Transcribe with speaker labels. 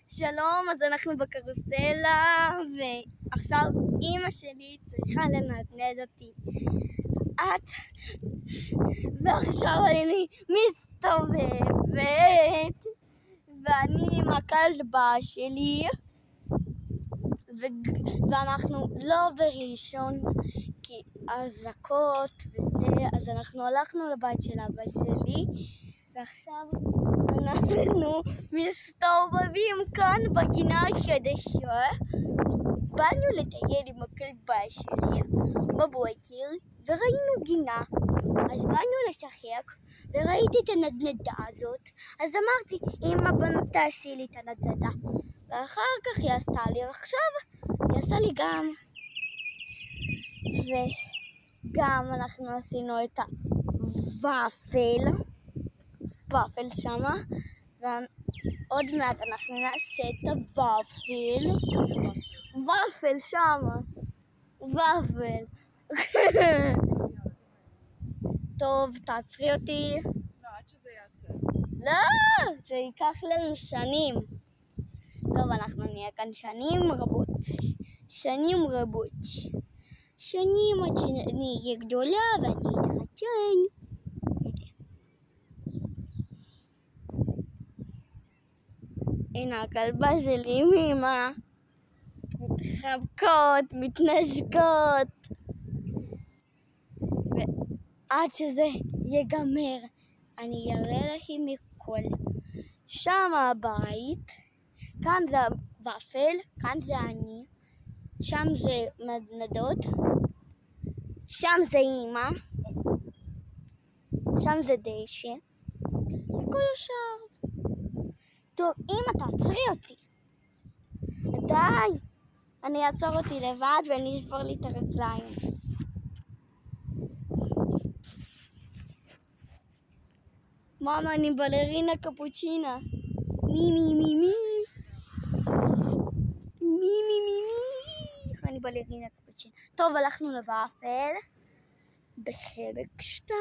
Speaker 1: שלום, אז אנחנו בקרוסלה, ועכשיו אמא שלי צריכה לנדנד אותי. ועכשיו אני מסתובבת, ואני עם הכלבה שלי, ואנחנו לא בראשון, כי אזעקות וזה, אז אנחנו הלכנו לבית של אבא שלי, ועכשיו אנחנו מסתובבים כאן בגינה החדשה. באנו לטייל עם הכלבה שלי בבוקר וראינו גינה, אז באנו לשחק וראיתי את הנדנדה הזאת, אז אמרתי, אמא בוא תעשי לי את הנדנדה, ואחר כך היא עשתה לי, עכשיו היא עשה לי גם, וגם אנחנו עשינו את הוואפל שמה, ועוד מעט אנחנו נעשה את הוואפל שמה, וואפל. טוב, תעצרי אותי.
Speaker 2: לא, עד שזה יעצר.
Speaker 1: לא, זה ייקח לנו שנים. טוב, אנחנו נהיה כאן שנים רבות. שנים עד שאני אהיה גדולה ואני אתחתן. הנה הכלבה שלי עם אמא, מתחבקות, מתנשקות, ועד שזה ייגמר אני אראה לכם מכל. שם הבית, כאן זה הוואפל, כאן זה אני, שם זה נדנדות, שם זה אמא, שם זה דשא, וכל השאר. טוב, אמא תעצרי אותי. די, אני אעצור אותי לבד ואני אשבור לי את הרגליים. מאמה, אני בלרינה קפוצ'ינה. מי. אני בלרינה קפוצ'ינה. טוב, הלכנו לוואפל בחלק 2.